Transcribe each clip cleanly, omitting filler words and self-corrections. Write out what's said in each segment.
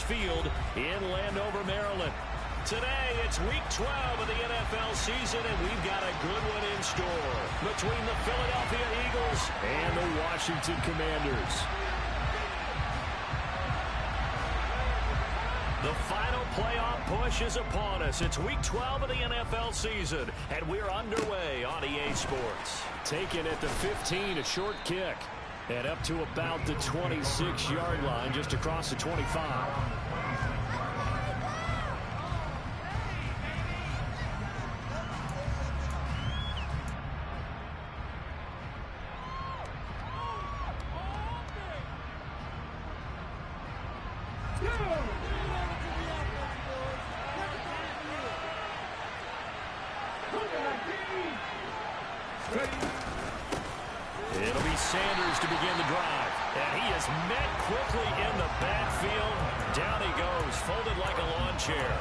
Field in Landover, Maryland. Today, it's Week 12 of the NFL season, and we've got a good one in store between the Philadelphia Eagles and the Washington Commanders. The final playoff push is upon us. It's Week 12 of the NFL season, and we're underway on EA Sports. Taken at the 15, a short kick. And up to about the 26-yard line, just across the 25. It'll be Sanders to begin the drive. And he is met quickly in the backfield. Down he goes, folded like a lawn chair.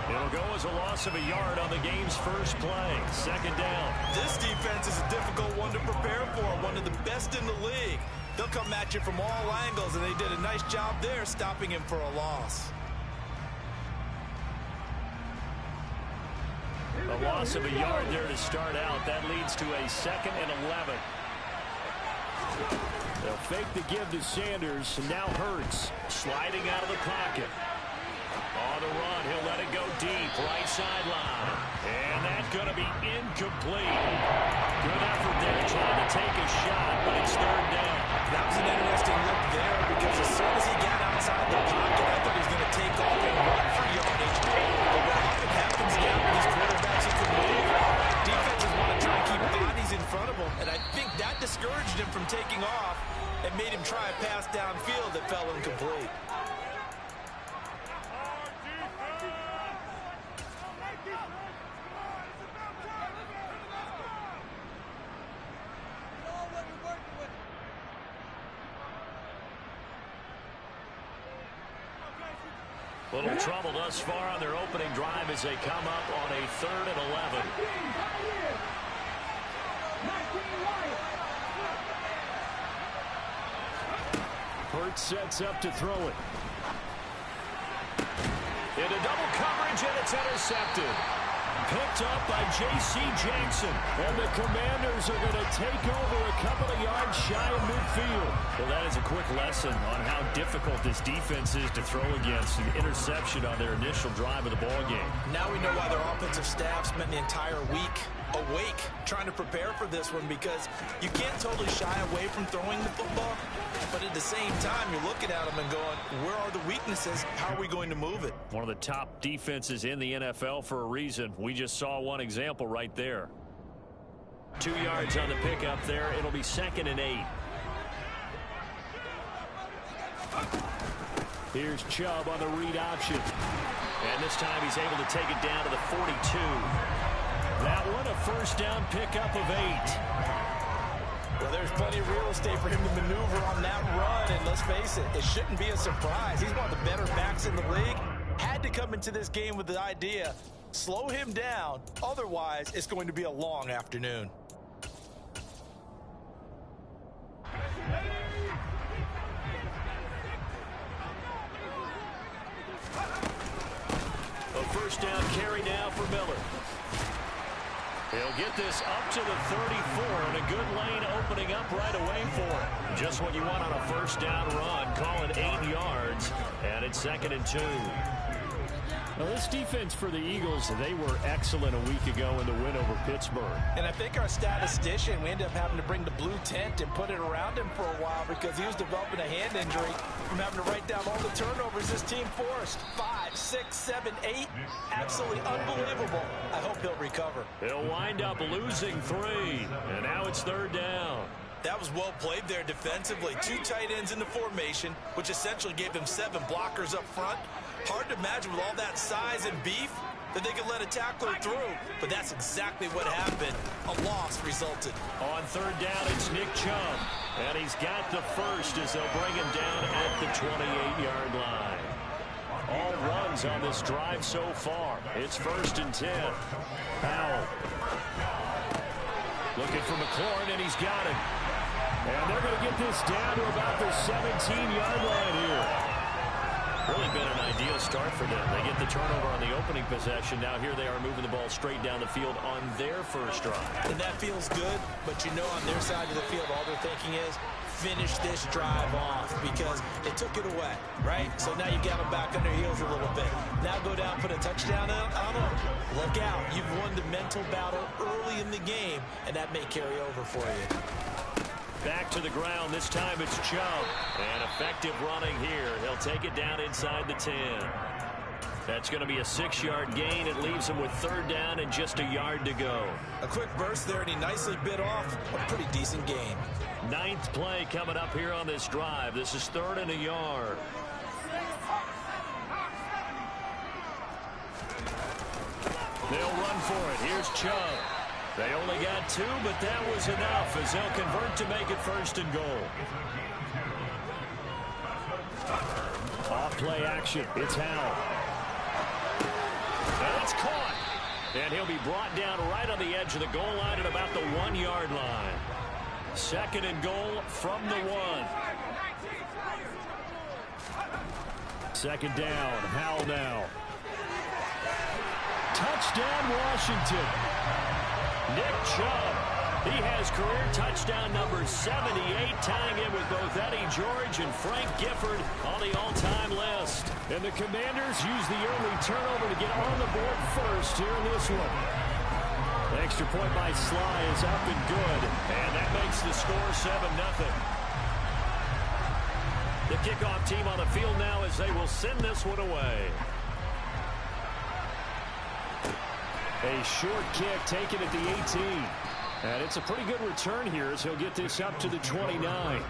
It'll go as a loss of a yard on the game's first play. Second down. This defense is a difficult one to prepare for, one of the best in the league. They'll come at you from all angles, and they did a nice job there stopping him for a loss. A loss of a yard there to start out. That leads to a 2nd and 11. They'll fake the give to Sanders, and now Hurts Sliding out of the pocket. On the run, he'll let it go deep, right sideline. And that's going to be incomplete. Good effort there trying to take a shot, but it's third down. That was an interesting look there because as soon as he got outside the pocket, I thought he was going to take off and run for yardage. But what often happens now with these quarterbacks who can move, defenses want to try and keep bodies in front of them, and I think that discouraged him from taking off and made him try a pass downfield that fell incomplete. Little trouble thus far on their opening drive as they come up on a 3rd and 11. Hurts sets up to throw it. Into double coverage, and it's intercepted. Picked up by J.C. Jackson. And the Commanders are going to take over a couple of yards shy of midfield. Well, that is a quick lesson on how difficult this defense is to throw against. An interception on their initial drive of the ballgame. Now we know why their offensive staff spent the entire week awake trying to prepare for this one, because you can't totally shy away from throwing the football, but at the same time you're looking at them and going, where are the weaknesses? How are we going to move it? One of the top defenses in the NFL for a reason. We just saw one example right there. 2 yards on the pickup there. It'll be 2nd and 8. Here's Chubb on the read option. And this time he's able to take it down to the 42. That one a first down pickup of 8. Well, there's plenty of real estate for him to maneuver on that run, and let's face it, it shouldn't be a surprise. He's one of the better backs in the league. Had to come into this game with the idea, slow him down, otherwise it's going to be a long afternoon. A first down carry now for Miller. He'll get this up to the 34, and a good lane opening up right away for him. Just what you want on a first down run. Call it 8 yards, and it's 2nd and 2. Now, this defense for the Eagles, they were excellent a week ago in the win over Pittsburgh. And I think our statistician, we ended up having to bring the blue tent and put it around him for a while because he was developing a hand injury from having to write down all the turnovers this team forced. 5, 6, 7, 8. Absolutely unbelievable. I hope he'll recover. He'll wind up losing 3, and now it's 3rd down. That was well played there defensively. 2 tight ends in the formation, which essentially gave them 7 blockers up front. Hard to imagine with all that size and beef that they could let a tackler through, but that's exactly what happened. A loss resulted. On 3rd down, it's Nick Chubb, and he's got the first as they'll bring him down at the 28-yard line. All runs on this drive so far. It's 1st and 10. Powell looking for McLaurin, and he's got it. And they're going to get this down to about the 17-yard line here. Really been an ideal start for them. They get the turnover on the opening possession. Now here they are moving the ball straight down the field on their first drive. And that feels good, but you know on their side of the field, all they're thinking is, finish this drive off because they took it away, right? So now you got them back on their heels a little bit. Now go down, put a touchdown on them. Look out. You've won the mental battle early in the game, and that may carry over for you. Back to the ground. This time it's Chubb. And effective running here. He'll take it down inside the 10. That's going to be a 6-yard gain. It leaves him with third down and just a yard to go. A quick burst there, and he nicely bit off a pretty decent gain. 9th play coming up here on this drive. This is 3rd and a yard. They'll run for it. Here's Chubb. They only got 2, but that was enough as they'll convert to make it 1st and goal. Off play action. It's Howell. And it's caught. And he'll be brought down right on the edge of the goal line at about the 1-yard line. 2nd and goal from the 1. 2nd down. Howell now. Touchdown, Washington. Nick Chubb. He has career touchdown number 78, tying in with both Eddie George and Frank Gifford on the all-time list. And the Commanders use the early turnover to get on the board first here in this one. The extra point by Sly is up and good, and that makes the score 7-0. The kickoff team on the field now as they will send this one away. A short kick taken at the 18. And it's a pretty good return here as he'll get this up to the 29.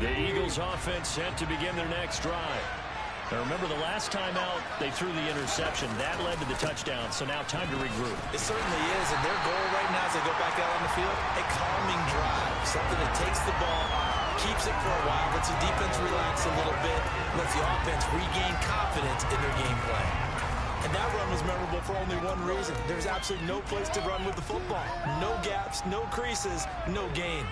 The Eagles offense set to begin their next drive. Now remember, the last time out, they threw the interception. That led to the touchdown, so now time to regroup. It certainly is, and their goal right now as they go back out on the field, a calming drive, something that takes the ball, keeps it for a while, lets the defense relax a little bit, lets the offense regain confidence in their game plan. And that run was memorable for only one reason. There's absolutely no place to run with the football. No gaps, no creases, no gain.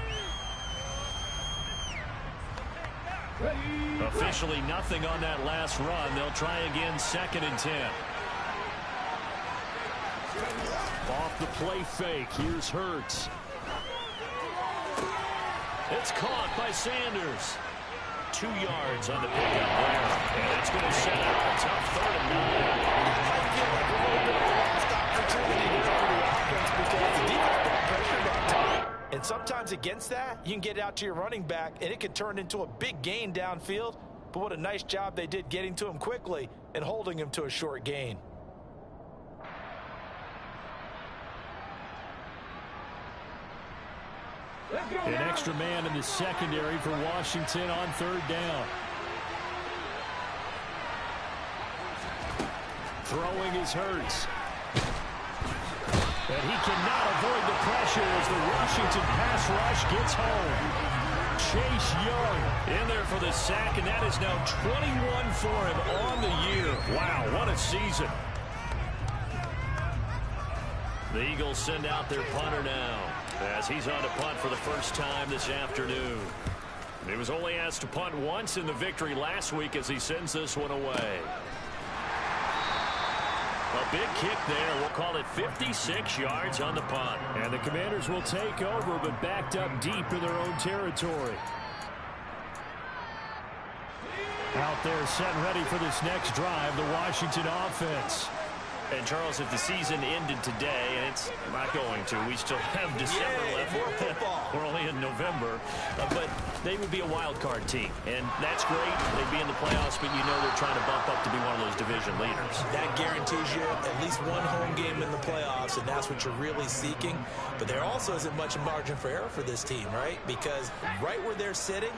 Officially nothing on that last run. They'll try again, 2nd and 10. Off the play fake. Here's Hurts. It's caught by Sanders. 2 yards on the pickup there. And that's going to set up a tough 3rd and 9. I feel like a little bit of a lost opportunity there for the offense because the defense got pressured on time. And sometimes against that, you can get out to your running back, and it could turn into a big gain downfield. But what a nice job they did getting to him quickly and holding him to a short gain. An extra man in the secondary for Washington on 3rd down. Throwing is Hurts. And he cannot avoid the pressure as the Washington pass rush gets home. Chase Young in there for the sack, and that is now 21 for him on the year. Wow, what a season. The Eagles send out their punter now as he's on to punt for the first time this afternoon. He was only asked to punt once in the victory last week as he sends this one away. A big kick there. We'll call it 56 yards on the punt. And the Commanders will take over, but backed up deep in their own territory. Out there set and ready for this next drive, the Washington offense. And, Charles, if the season ended today, and it's not going to, we still have December left. More football. We're only in November. But they would be a wild card team. And that's great. They'd be in the playoffs, but you know they're trying to bump up to be one of those division leaders. That guarantees you at least one home game in the playoffs, and that's what you're really seeking. But there also isn't much margin for error for this team, right? Because right where they're sitting,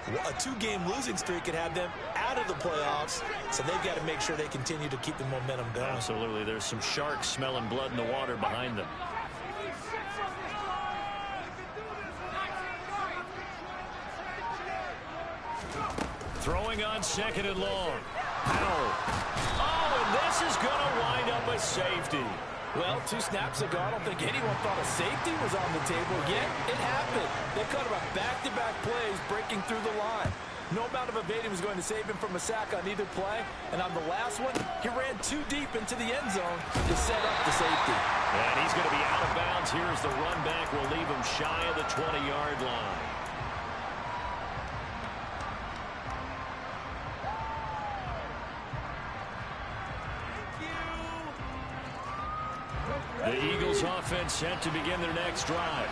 a 2-game losing streak could have them out of the playoffs, so they've got to make sure they continue to keep the momentum going. Absolutely. There's some sharks smelling blood in the water behind them. Throwing on 2nd and long. Powell. Oh, and this is going to wind up a safety. Well, 2 snaps ago, I don't think anyone thought a safety was on the table, yet it happened. They cut about back-to-back plays breaking through the line. No amount of evading was going to save him from a sack on either play, and on the last one, he ran too deep into the end zone to set up the safety. And he's going to be out of bounds here as the run back will leave him shy of the 20-yard line. The Eagles offense set to begin their next drive.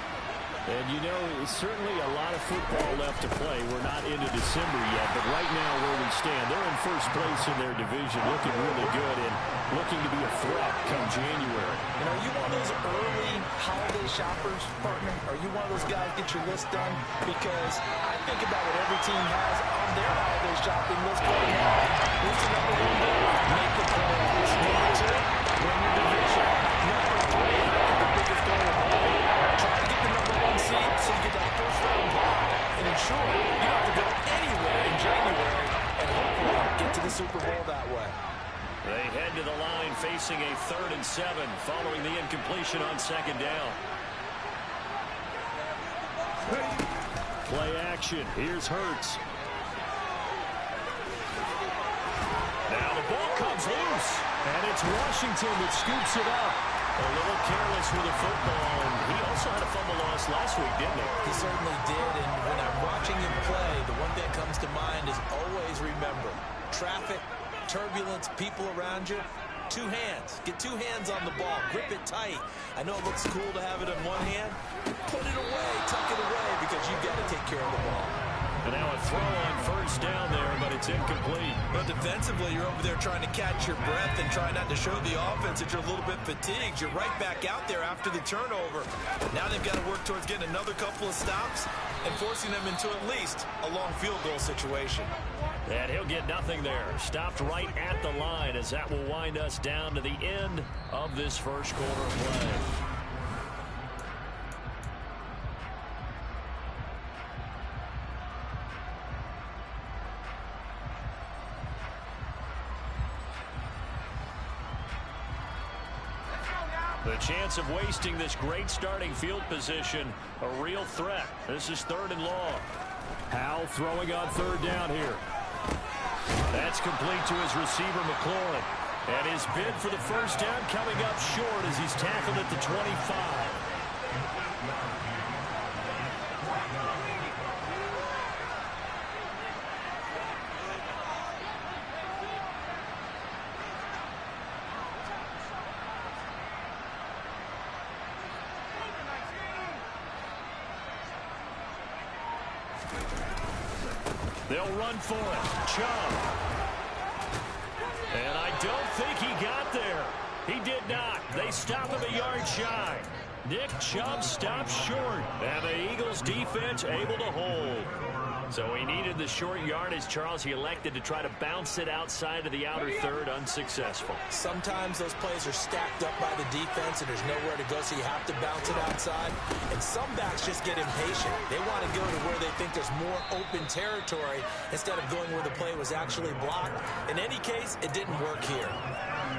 And you know, it's certainly a lot of football left to play. We're not into December yet, but right now where we stand, they're in first place in their division, looking really good and looking to be a threat come January. And are you one of those early holiday shoppers, partner? Are you one of those guys get your list done? Because I think about what every team has on their holiday shopping list right now. What's the number 1 goal? Make the playoffs. Number 2, win your division. Number 3, the biggest goal of all, try to get the number 1 seed so you get that first round bye and ensure you don't have to go anywhere in January and hopefully get to the Super Bowl that way. They head to the line facing a 3rd and 7 following the incompletion on 2nd down. Play action. Here's Hurts. Now the ball comes loose. And it's Washington that scoops it up. A little careless with the football. And he also had a fumble loss last week, didn't he? He certainly did. And when I'm watching him play, the one thing that comes to mind is always remember, traffic, turbulence, people around you, 2 hands. Get 2 hands on the ball. Grip it tight. I know it looks cool to have it in one hand. Put it away. Tuck it away because you've got to take care of the ball. And now a throw on 1st down there, but it's incomplete. But defensively, you're over there trying to catch your breath and try not to show the offense that you're a little bit fatigued. You're right back out there after the turnover. Now they've got to work towards getting another couple of stops and forcing them into at least a long field goal situation. And he'll get nothing there. Stopped right at the line as that will wind us down to the end of this first quarter of play. The chance of wasting this great starting field position, a real threat. This is 3rd and long. Howell throwing on 3rd down here. That's complete to his receiver, McLaurin. And his bid for the first down coming up short as he's tackled at the 25. They'll run for it. Chubb. And I don't think he got there. He did not. They stop him a yard shy. Nick Chubb stops short. And the Eagles defense able to hold. So he needed the short yardage, Charles. He elected to try to bounce it outside of the outer third, unsuccessful. Sometimes those plays are stacked up by the defense and there's nowhere to go, so you have to bounce it outside. And some backs just get impatient. They want to go to where they think there's more open territory instead of going where the play was actually blocked. In any case, it didn't work here.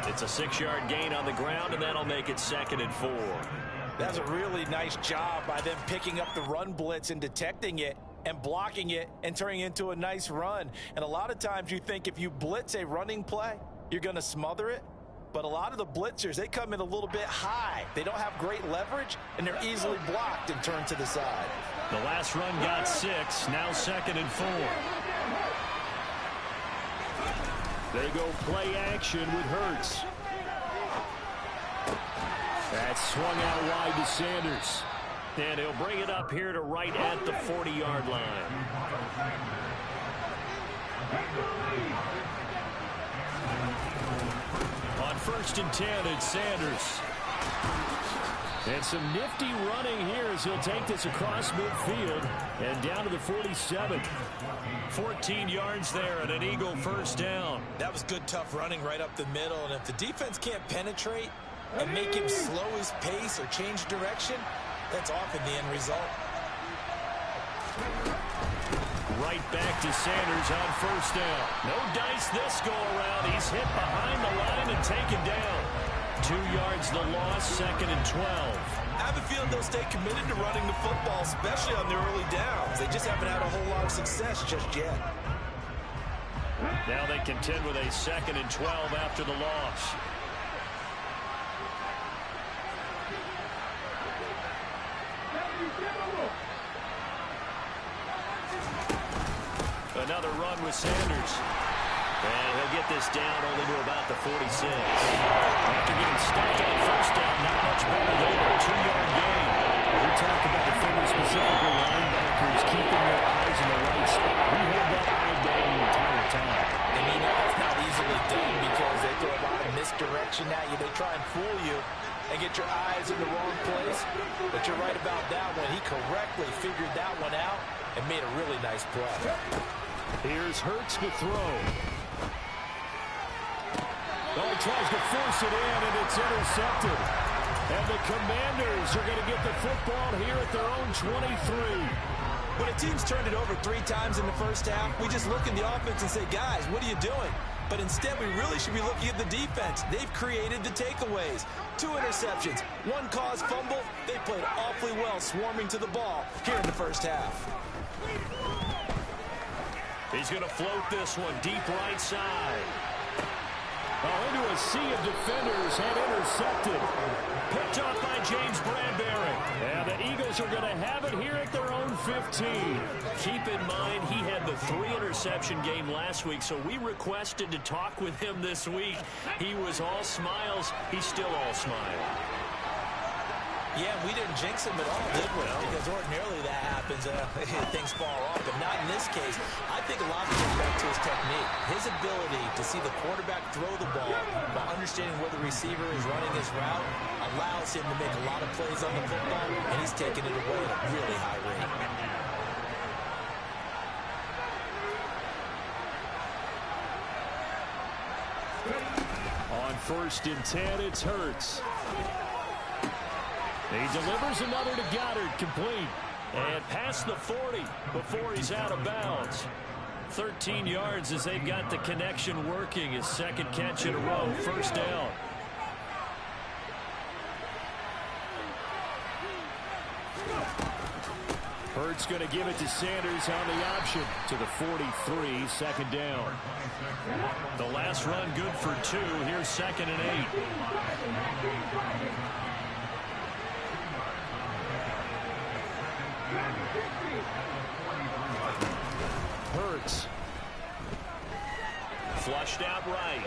It's a 6-yard gain on the ground, and that'll make it 2nd and 4. That's a really nice job by them picking up the run blitz and detecting it and blocking it and turning it into a nice run. And a lot of times you think if you blitz a running play, you're going to smother it. But a lot of the blitzers, they come in a little bit high. They don't have great leverage, and they're easily blocked and turned to the side. The last run got 6, now 2nd and 4. They go play action with Hurts. That's swung out wide to Sanders. And he'll bring it up here to right at the 40-yard line. On 1st and 10, it's Sanders. And some nifty running here as he'll take this across midfield and down to the 47. 14 yards there and an Eagle first down. That was good, tough running right up the middle. And if the defense can't penetrate and make him slow his pace or change direction, that's often the end result. right back to Sanders on first down. No dice this go-around. He's hit behind the line and taken down. 2 yards the loss, 2nd and 12. I have a feeling they'll stay committed to running the football, especially on their early downs. They just haven't had a whole lot of success just yet. Now they contend with a 2nd and 12 after the loss. Another run with Sanders. And he'll get this down only to about the 46. After getting stuffed on first down, not much better there. 2-yard gain. We talk about defenders, specifically linebackers, keeping their eyes in the right spot. We had that eye down the entire time. And you know that's not easily done because they throw a lot of misdirection at you. They try and fool you and get your eyes in the wrong place. But you're right about that one. He correctly figured that one out and made a really nice play. Here's Hurts to throw. Oh, he tries to force it in, and it's intercepted. And the Commanders are going to get the football here at their own 23. When a team's turned it over 3 times in the first half, we just look in the offense and say, guys, what are you doing? But instead, we really should be looking at the defense. They've created the takeaways. 2 interceptions, 1 caused fumble. They played awfully well swarming to the ball here in the first half. He's going to float this one deep right side. Oh, into a sea of defenders and intercepted. Picked off by James Bradbury. And the Eagles are going to have it here at their own 15. Keep in mind, he had the 3-interception game last week, so we requested to talk with him this week. He was all smiles. He's still all smile. Yeah, we didn't jinx him at all, did we? Because ordinarily that happens, things fall off. But not in this case. I think a lot of it goes back to his technique. His ability to see the quarterback throw the ball while understanding where the receiver is running his route allows him to make a lot of plays on the football, and he's taking it away at a really high rate. On 1st and 10, it's Hurts. He delivers another to Goddard, complete. And past the 40 before he's out of bounds. 13 yards as they've got the connection working. His 2nd catch in a row, 1st down. Hurts going to give it to Sanders on the option to the 43, 2nd down. The last run good for 2. Here's 2nd and 8. Hurts. Flushed out right.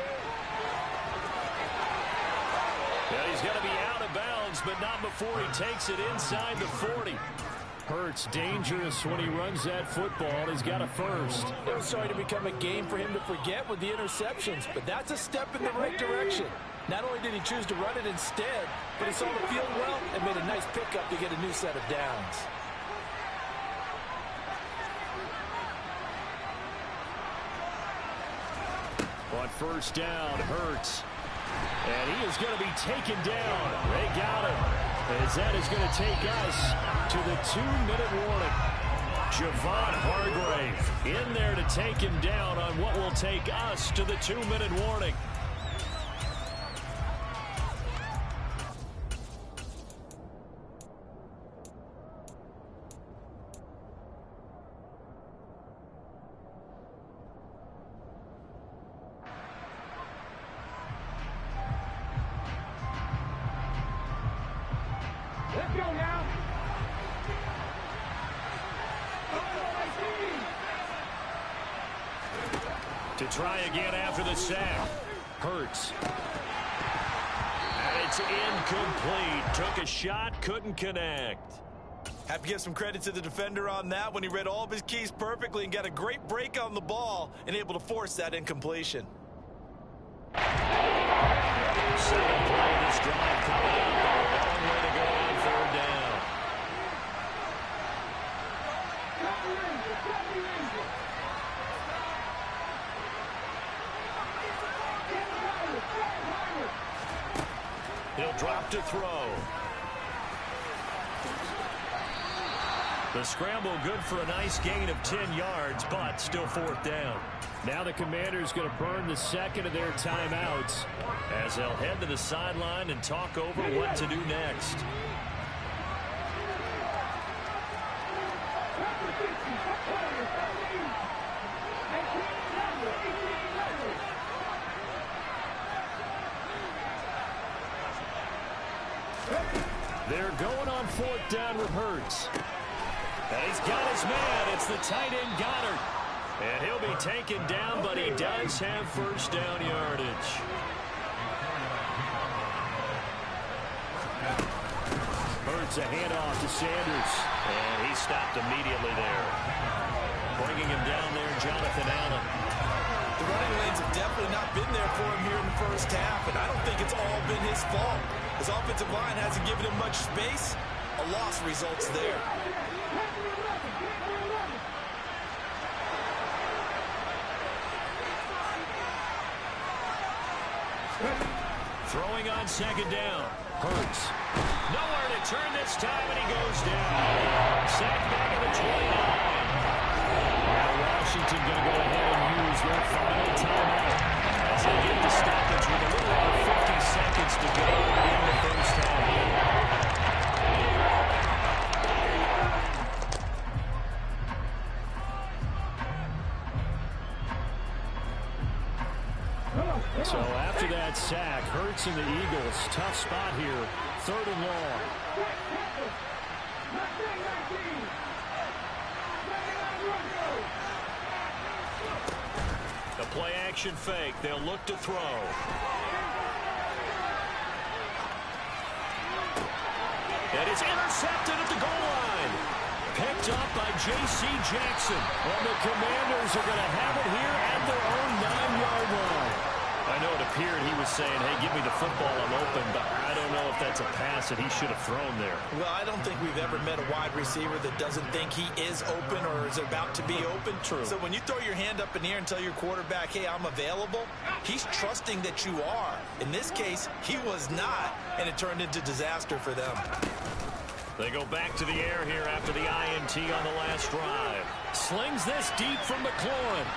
Yeah, he's going to be out of bounds, but not before he takes it inside the 40. Hurts dangerous when he runs that football. He's got a 1st. It was starting to become a game for him to forget with the interceptions, but that's a step in the right direction. Not only did he choose to run it instead, but he saw the field well and made a nice pickup to get a new set of downs. On 1st down, Hurts. And he is going to be taken down. They got him. As that is going to take us to the 2-minute warning. Javon Hargrave in there to take him down on what will take us to the 2-minute warning. Let's go now. To try again after the sack. Hurts. And it's incomplete. Took a shot, couldn't connect. Have to give some credit to the defender on that when he read all of his keys perfectly and got a great break on the ball and able to force that incompletion. Second play this drive coming up. A long way to go on 3rd down. He'll drop to throw. The scramble good for a nice gain of 10 yards, but still fourth down. Now the Commanders going to burn the second of their timeouts as they'll head to the sideline and talk over what to do next. They're going on fourth down with Hurts. And he's got his man. It's the tight end Goddard. And he'll be taken down, but he does have first down yardage. Hurts a handoff to Sanders. And he stopped immediately there. Bringing him down there, Jonathan Allen. The running lanes have definitely not been there for him here in the first half, and I don't think it's all been his fault. His offensive line hasn't given him much space. A loss results there. Throwing on second down. Hurts. Nowhere to turn this time, and he goes down. Sacked back at the 29. Now Washington going to go ahead and use their final timeout as they get the stoppage with a little over 50 seconds to go in the first half. So after that sack, Hurts and the Eagles, tough spot here, third and long. The play action fake. They'll look to throw. And it's intercepted at the goal line. Picked up by J.C. Jackson. And the Commanders are going to have it here at their own 9-yard line. I know it appeared he was saying, hey, give me the football, I'm open, but I don't know if that's a pass that he should have thrown there. Well, I don't think we've ever met a wide receiver that doesn't think he is open or is about to be open. True. So when you throw your hand up in the air and tell your quarterback, hey, I'm available, he's trusting that you are. In this case, he was not, and it turned into disaster for them. They go back to the air here after the INT on the last drive. Slings this deep from McLaurin.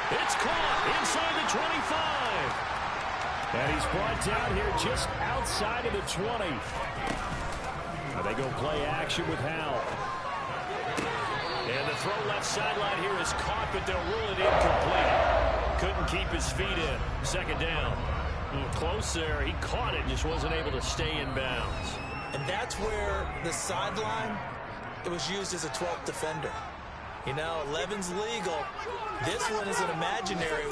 It's caught inside the 25. And he's brought down here just outside of the 20. They go play action with Howell. And the throw left sideline here is caught, but they'll rule it incomplete. Couldn't keep his feet in. Second down. Close there. He caught it, just wasn't able to stay in bounds. And that's where the sideline, it was used as a 12th defender. You know, 11's legal. This one is an imaginary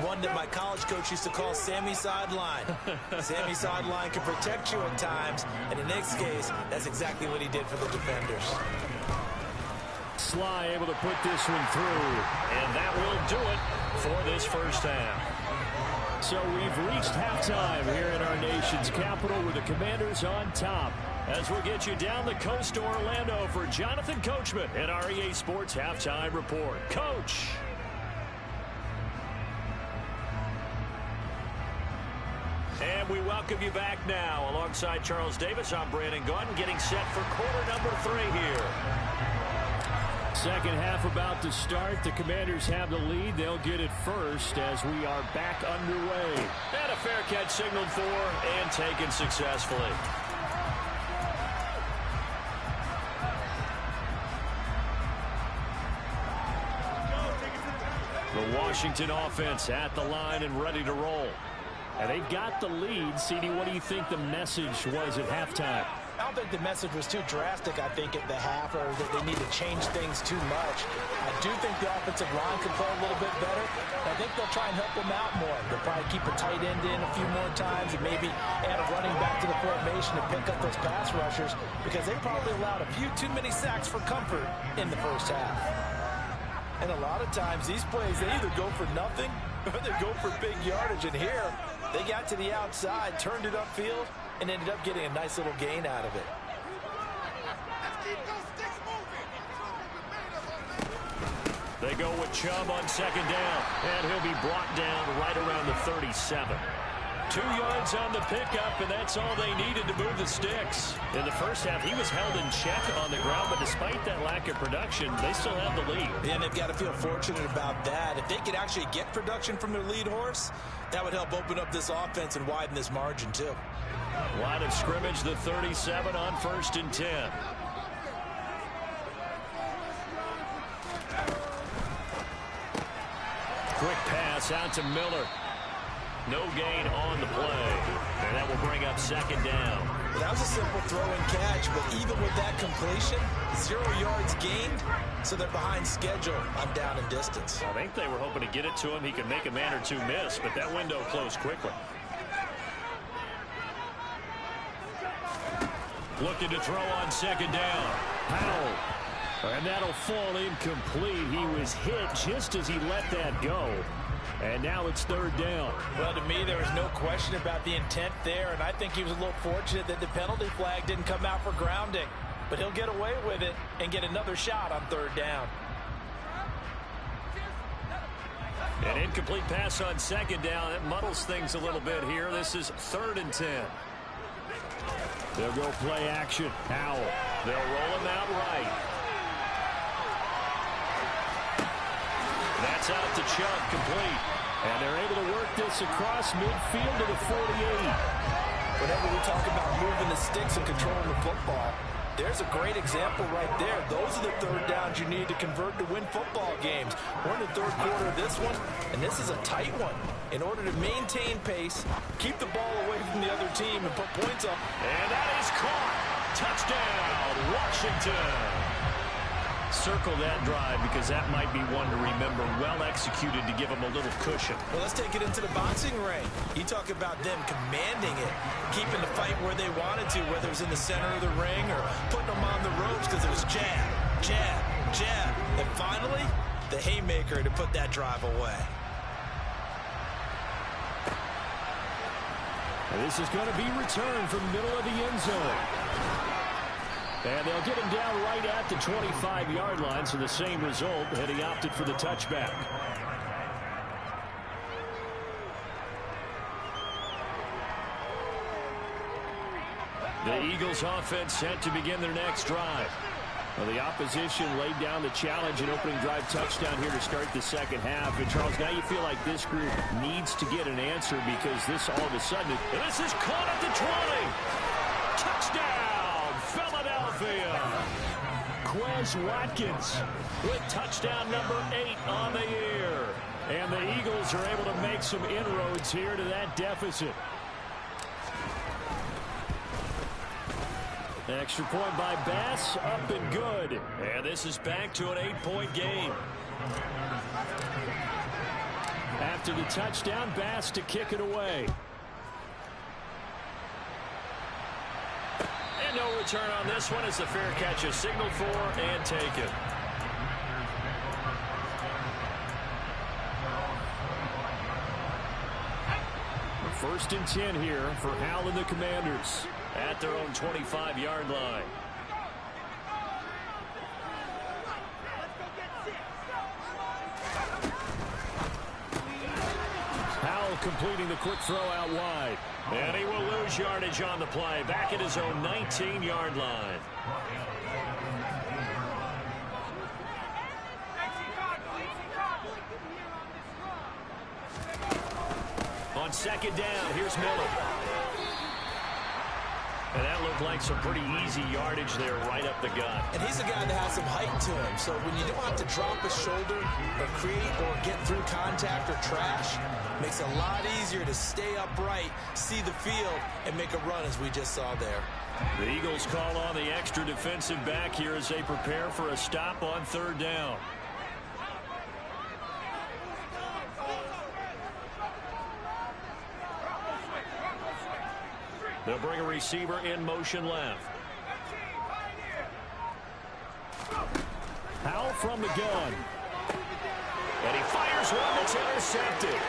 one that my college coach used to call Sammy Sideline. Sammy Sideline can protect you at times, and in this case, that's exactly what he did for the defenders. Sly able to put this one through. And that will do it for this first half. So we've reached halftime here in our nation's capital with the Commanders on top. As we'll get you down the coast to Orlando for Jonathan Coachman and our EA Sports Halftime Report. Coach. And we welcome you back now. Alongside Charles Davis, I'm Brandon Gordon, getting set for quarter number 3 here. Second half about to start. The Commanders have the lead. They'll get it first as we are back underway. And a fair catch signaled for and taken successfully. The Washington offense at the line and ready to roll. And they've got the lead. CD, what do you think the message was at halftime? I don't think the message was too drastic, I think, at the half, or that they need to change things too much. I do think the offensive line could play a little bit better. I think they'll try and help them out more. They'll probably keep a tight end in a few more times and maybe add a running back to the formation to pick up those pass rushers, because they probably allowed a few too many sacks for comfort in the first half. And a lot of times, these plays, they either go for nothing or they go for big yardage. And here, they got to the outside, turned it upfield, and ended up getting a nice little gain out of it. They go with Chubb on second down, and he'll be brought down right around the 37. 2 yards on the pickup, and that's all they needed to move the sticks. In the first half, he was held in check on the ground, but despite that lack of production, they still have the lead. And they've got to feel fortunate about that. If they could actually get production from their lead horse, that would help open up this offense and widen this margin, too. Line of scrimmage, the 37 on 1st and 10. Quick pass out to Miller. No gain on the play. And that will bring up 2nd down. That was a simple throw and catch, but even with that completion, 0 yards gained, so they're behind schedule on down and distance. I think they were hoping to get it to him. He could make a man or two miss, but that window closed quickly. Looking to throw on 2nd down. Powell. And that'll fall incomplete. He was hit just as he let that go. And now it's 3rd down. Well, to me, there was no question about the intent there, and I think he was a little fortunate that the penalty flag didn't come out for grounding. But he'll get away with it and get another shot on 3rd down. An incomplete pass on 2nd down. It muddles things a little bit here. This is 3rd and 10. They'll go play action. Powell. They'll roll him out right. That's out to Chubb, complete. And they're able to work this across midfield to the 48. Whenever we talk about moving the sticks and controlling the football, there's a great example right there. Those are the 3rd downs you need to convert to win football games. We're in the 3rd quarter of this one, and this is a tight one. In order to maintain pace, keep the ball away from the other team, and put points up. And that is caught. Touchdown, Washington. Circle that drive because that might be one to remember. Well executed to give them a little cushion. Well, let's take it into the boxing ring. You talk about them commanding it, keeping the fight where they wanted to, whether it was in the center of the ring or putting them on the ropes because it was jab, jab, jab. And finally, the haymaker to put that drive away. And this is going to be returned from the middle of the end zone. And they'll get him down right at the 25-yard line, so the same result, had he opted for the touchback. The Eagles offense set to begin their next drive. Well, the opposition laid down the challenge and opening drive touchdown here to start the 2nd half. And, Charles, now you feel like this group needs to get an answer because this all of a sudden, and this is caught at the 20. Touchdown, Philadelphia. Quez Watkins with touchdown number 8 on the year. And the Eagles are able to make some inroads here to that deficit. Extra point by Bass, up and good. And this is back to an 8-point game. After the touchdown, Bass to kick it away. And no return on this one as the fair catch is signaled for and taken. First and 10 here for Hal and the Commanders at their own 25-yard line. Howell completing the quick throw out wide. And he will lose yardage on the play. Back at his own 19-yard line. On 2nd down, here's Miller. And that looked like some pretty easy yardage there right up the gut. And he's a guy that has some height to him. So when you don't have to drop a shoulder or create or get through contact or trash, makes it a lot easier to stay upright, see the field, and make a run as we just saw there. The Eagles call on the extra defensive back here as they prepare for a stop on 3rd down. They'll bring a receiver in motion left. Howell from the gun. And he fires one that's intercepted.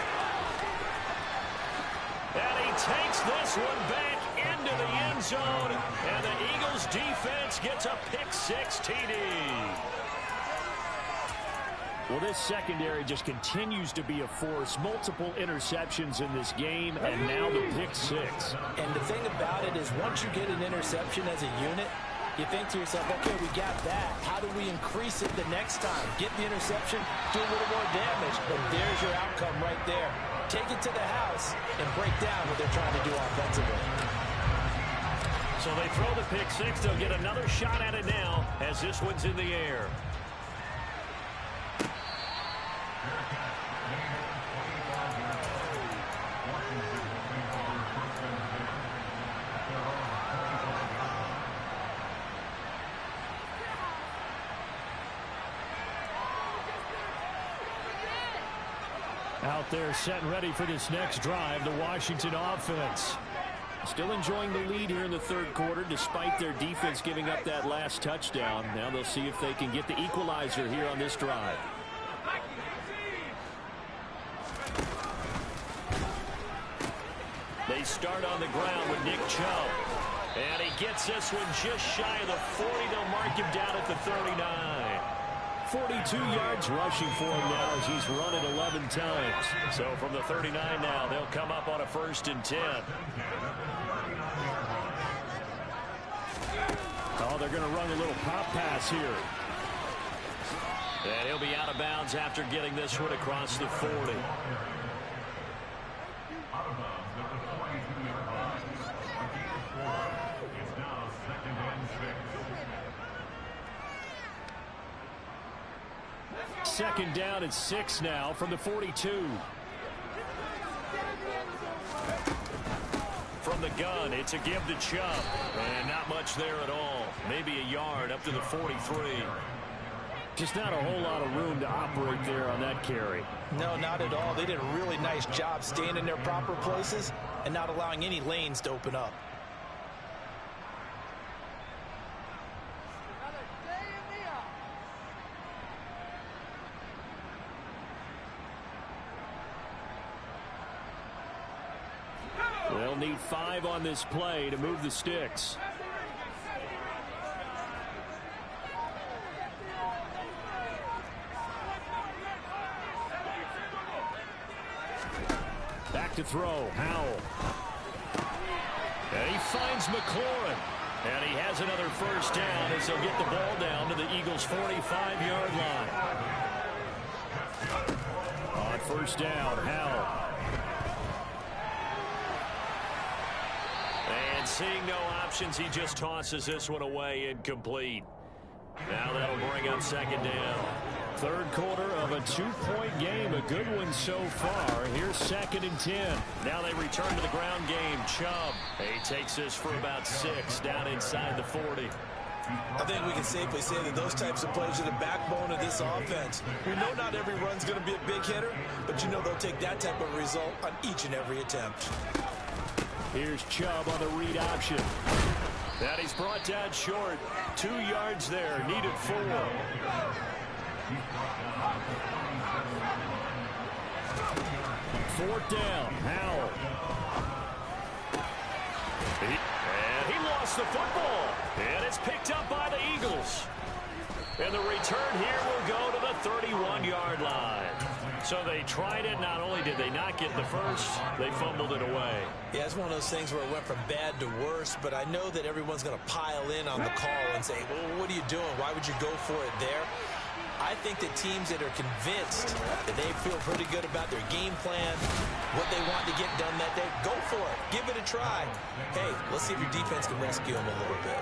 And he takes this one back into the end zone. And the Eagles defense gets a pick-6 TD. Well, this secondary just continues to be a force. Multiple interceptions in this game, and now the pick six. And the thing about it is once you get an interception as a unit, you think to yourself, okay, we got that. How do we increase it the next time? Get the interception, do a little more damage, but there's your outcome right there. Take it to the house and break down what they're trying to do offensively. So they throw the pick six. They'll get another shot at it now as this one's in the air. Out there set and ready for this next drive, the Washington offense. Still enjoying the lead here in the third quarter despite their defense giving up that last touchdown. Now they'll see if they can get the equalizer here on this drive. They start on the ground with Nick Chubb. And he gets this one just shy of the 40. They'll mark him down at the 39. 42 yards rushing for him now as he's run it 11 times. So from the 39 now, they'll come up on a 1st and 10. Oh, they're going to run a little pop pass here. And he'll be out of bounds after getting this one across the 40. Second down and 6 now from the 42. From the gun, it's a give to Chubb. And not much there at all. Maybe a yard up to the 43. Just not a whole lot of room to operate there on that carry. No, not at all. They did a really nice job staying in their proper places and not allowing any lanes to open up. They'll need 5 on this play to move the sticks. Back to throw, Howell. And he finds McLaurin. And he has another 1st down as they'll get the ball down to the Eagles' 45-yard line. On 1st down, Howell. And seeing no options, he just tosses this one away incomplete. Now that'll bring up 2nd down. Third quarter of a 2-point game. A good one so far. Here's 2nd and 10. Now they return to the ground game. Chubb. He takes this for about 6 down inside the 40. I think we can safely say that those types of plays are the backbone of this offense. We know not every run's going to be a big hitter, but you know they'll take that type of result on each and every attempt. Here's Chubb on the read option. That he's brought down short. 2 yards there. Needed 4. 4th down. Howell. And he lost the football. And it's picked up by the Eagles. And the return here will go to the 31-yard line. So they tried it. Not only did they not get the first, they fumbled it away. Yeah, it's one of those things where it went from bad to worse, but I know that everyone's going to pile in on the call and say, well, what are you doing? Why would you go for it there? I think that teams that are convinced that they feel pretty good about their game plan, what they want to get done that day, go for it. Give it a try. Hey, let's see if your defense can rescue them a little bit.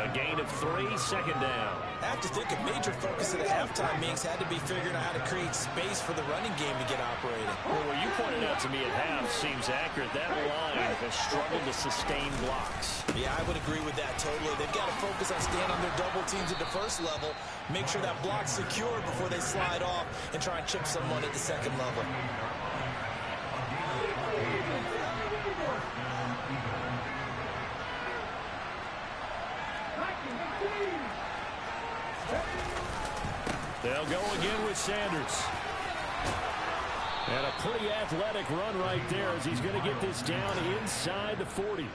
A gain of 3, 2nd down. I have to think a major focus at the halftime meetings had to be figuring out how to create space for the running game to get operating. Well, what you pointed out to me at half seems accurate. That line has struggled to sustain blocks. Yeah, I would agree with that totally. They've got to focus on staying on their double teams at the first level, make sure that block's secure before they slide off and try and chip someone at the 2nd level. They'll go again with Sanders. And a pretty athletic run right there as he's going to get this down inside the 40.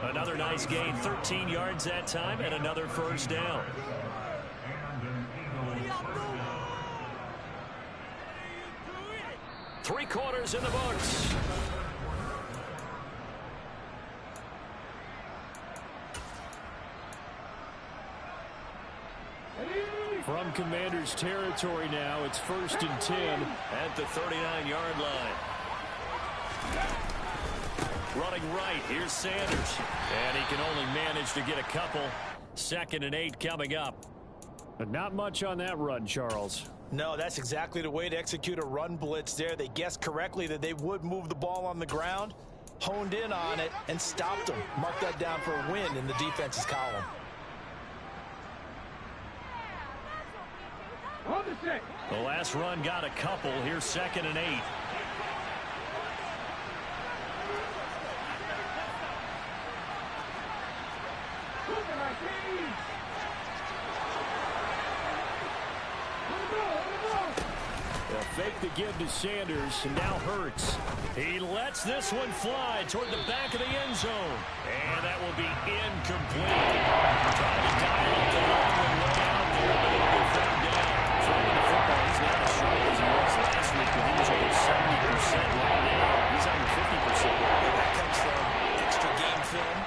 Another nice gain, 13 yards that time, and another 1st down. 3 quarters in the books. From Commanders territory now, it's 1st and 10 at the 39-yard line. Running right, here's Sanders. And he can only manage to get a couple. 2nd and 8 coming up. But not much on that run, Charles. No, that's exactly the way to execute a run blitz there. They guessed correctly that they would move the ball on the ground, honed in on it, and stopped them. Mark that down for a win in the defense's column. The last run got a couple. Here's 2nd and 8. They'll fake the give to Sanders, and now Hurts. He lets this one fly toward the back of the end zone. And that will be incomplete. Trying to dial up the long one way out there, but it'll be found down. Throwing the football, he's not as strong as he was last week, but he was over 70% right now. He's under 50%. That comes from extra game film,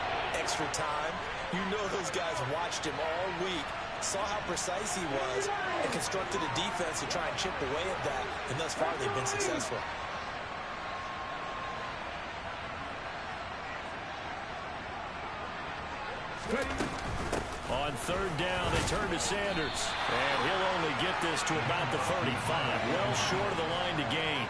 extra time. You know those guys watched him all week, saw how precise he was, and constructed a defense to try and chip away at that. And thus far, they've been successful. On 3rd down, they turn to Sanders. And he'll only get this to about the 35. Well short of the line to gain.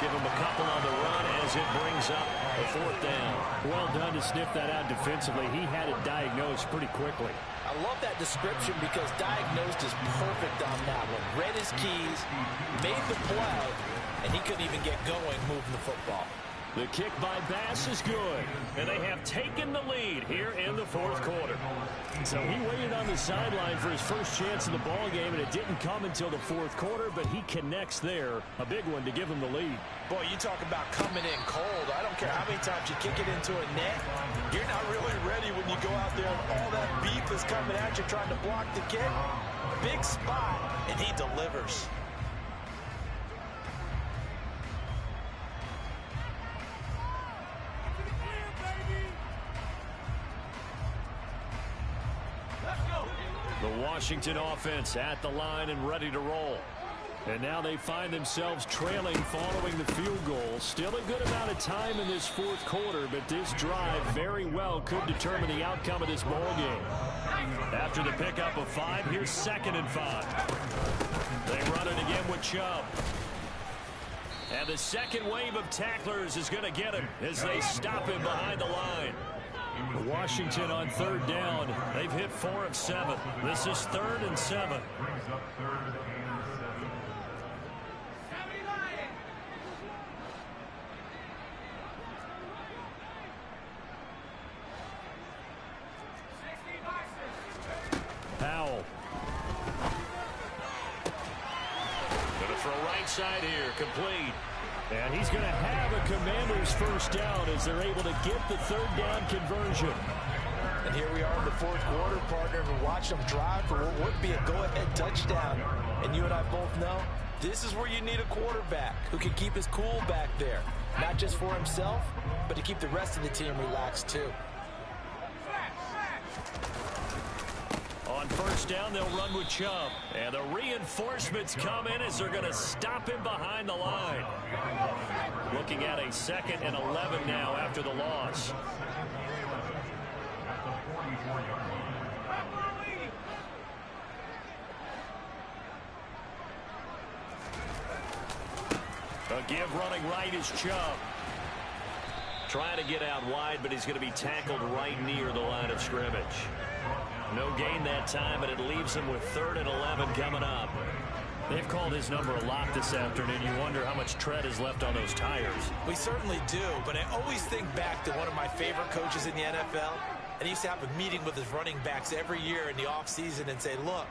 Give him a couple on the run as it brings up the 4th down. Well done to sniff that out defensively. He had it diagnosed pretty quickly. I love that description because diagnosed is perfect on that one. Read his keys, made the play, and he couldn't even get going moving the football. The kick by Bass is good, and they have taken the lead here in the 4th quarter. So he waited on the sideline for his first chance in the ball game, and it didn't come until the 4th quarter, but he connects there. A big one to give him the lead. Boy, you talk about coming in cold. I don't care how many times you kick it into a net. You're not really ready when you go out there and all that beef is coming at you trying to block the kick. Big spot, and he delivers. The Washington offense at the line and ready to roll. And now they find themselves trailing following the field goal. Still a good amount of time in this 4th quarter, but this drive very well could determine the outcome of this ball game. After the pickup of 5, here's 2nd and 5. They run it again with Chubb. And the second wave of tacklers is going to get him as they stop him behind the line. Washington on 3rd down. They've hit 4 of 7. This is 3rd and 7. Powell. Going to throw right side here, complete. And he's going to have a Commanders first down as they're able to get the 3rd down conversion. And here we are in the 4th quarter, partner. We watch them drive for what would be a go-ahead touchdown. And you and I both know this is where you need a quarterback who can keep his cool back there. Not just for himself, but to keep the rest of the team relaxed too. On 1st down, they'll run with Chubb. And the reinforcements come in as they're going to stop him behind the line. Looking at a 2nd and 11 now after the loss. A give running right is Chubb. Trying to get out wide, but he's going to be tackled right near the line of scrimmage. No gain that time, but it leaves him with 3rd and 11 coming up. They've called his number a lot this afternoon. You wonder how much tread is left on those tires. We certainly do, but I always think back to one of my favorite coaches in the NFL. And he used to have a meeting with his running backs every year in the offseason and say, look,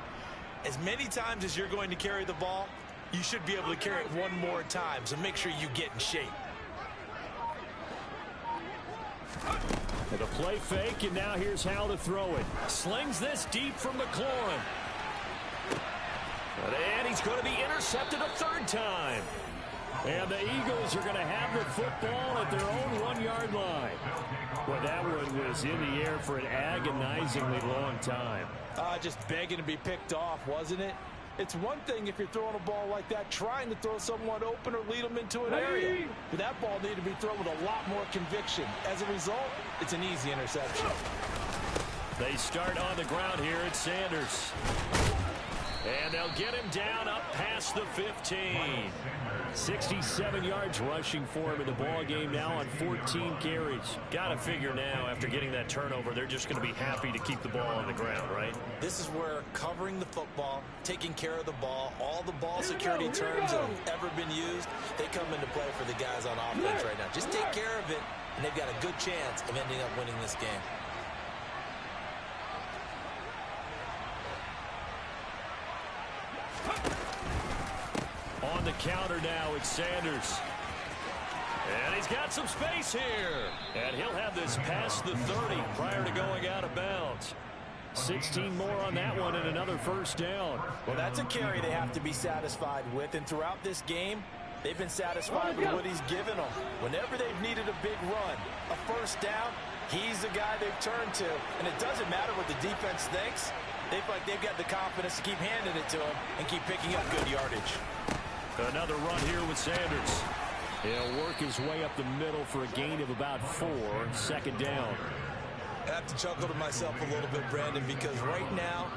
as many times as you're going to carry the ball, you should be able to carry it one more time, so make sure you get in shape. The play fake, and now here's how to throw it. Slings this deep from McLaurin. And he's going to be intercepted a 3rd time. And the Eagles are going to have the football at their own 1-yard line. Well, that one was in the air for an agonizingly long time. Just begging to be picked off, wasn't it? It's one thing if you're throwing a ball like that, trying to throw someone open or lead them into an area. But that ball needed to be thrown with a lot more conviction. As a result, it's an easy interception. They start on the ground here at Sanders. And they'll get him down up past the 15. 67 yards rushing for him in the ball game now on 14 carries. Got to figure now after getting that turnover, they're just going to be happy to keep the ball on the ground, right? This is where covering the football, taking care of the ball, all the ball security terms that have ever been used, they come into play for the guys on offense right now. Just take care of it, and they've got a good chance of ending up winning this game. On the counter now, it's Sanders. And he's got some space here. And he'll have this past the 30 prior to going out of bounds. 16 more on that one and another first down. Well, that's a carry they have to be satisfied with. And throughout this game, they've been satisfied with what he's given them. Whenever they've needed a big run, a first down, he's the guy they've turned to. And it doesn't matter what the defense thinks. They feel like they've got the confidence to keep handing it to him and keep picking up good yardage. Another run here with Sanders. He'll work his way up the middle for a gain of about 4. Second down. I have to chuckle to myself a little bit, Brandon, because right now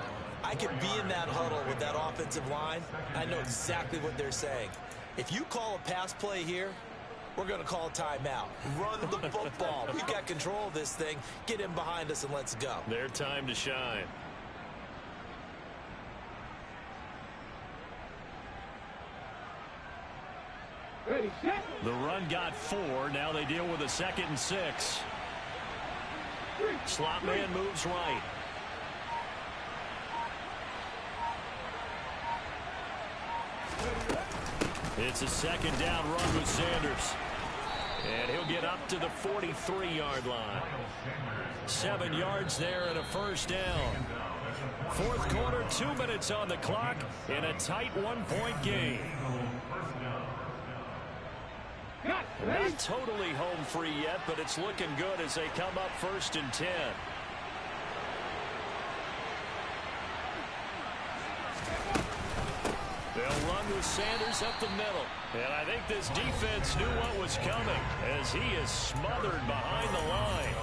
I could be in that huddle with that offensive line. I know exactly what they're saying. If you call a pass play here, we're going to call a timeout. Run the football. We've got control of this thing. Get in behind us and let's go. Their time to shine. The run got 4. Now they deal with a 2nd and 6. Slot man moves right. It's a 2nd down run with Sanders. And he'll get up to the 43-yard line. 7 yards there and a first down. Fourth quarter, 2 minutes on the clock in a tight 1-point game. Not totally home free yet, but it's looking good as they come up 1st and 10. They'll run with Sanders up the middle. And I think this defense knew what was coming as he is smothered behind the line.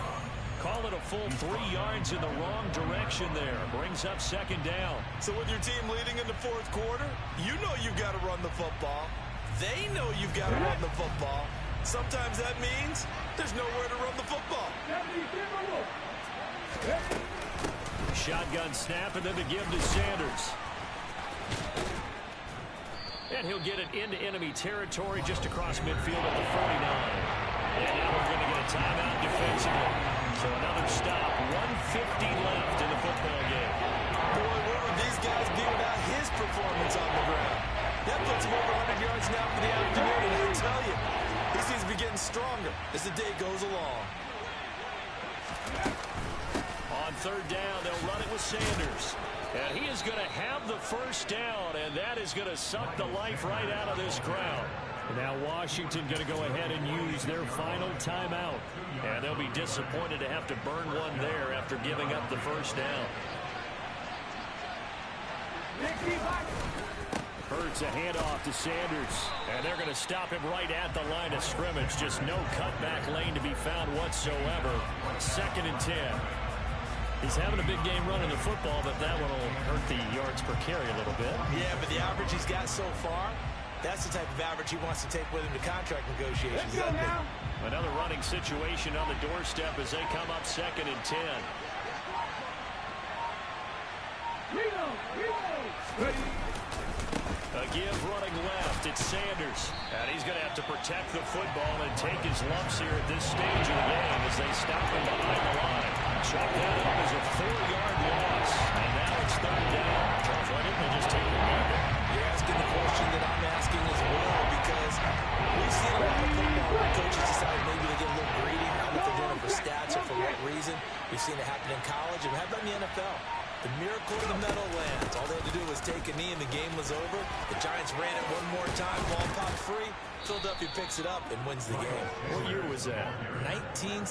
Call it a full 3 yards in the wrong direction there. Brings up 2nd down. So with your team leading in the fourth quarter, you know you've got to run the football. They know you've got to run the football. Sometimes that means there's nowhere to run the football. Shotgun snap and then the give to Sanders. And he'll get it into enemy territory just across midfield at the 49. And now we're going to get a timeout defensively. So another stop. 1:50 left in the football game. Boy, where would these guys be without his performance on the ground? That puts him over 100 yards now for the afternoon, and I tell you, he seems to be getting stronger as the day goes along. On 3rd down, they'll run it with Sanders. And he is going to have the first down, and that is going to suck the life right out of this crowd. And now Washington going to go ahead and use their final timeout. And they'll be disappointed to have to burn one there after giving up the first down. Hurts a handoff to Sanders. And they're going to stop him right at the line of scrimmage. Just no cutback lane to be found whatsoever. 2nd and 10. He's having a big game running the football, but that one will hurt the yards per carry a little bit. Yeah, but the average he's got so far, that's the type of average he wants to take with him to contract negotiations. Another running situation on the doorstep as they come up 2nd and 10. A give running left. It's Sanders. And he's going to have to protect the football and take his lumps here at this stage of the game as they stop him behind the line. Chuck that up as a 4-yard loss. And now it's 3rd down. Charles, why didn't they just take the mark? You're asking the question that I'm asking as well, because we've seen a lot of football where coaches decide maybe to get a little greedy. I don't know if they're doing it for stats or for what reason. We've seen it happen in college, and how about in the NFL? The miracle of the Meadowlands. All they had to do was take a knee and the game was over. The Giants ran it one more time. Ball popped free. Philadelphia picks it up and wins the game. What year was that? 19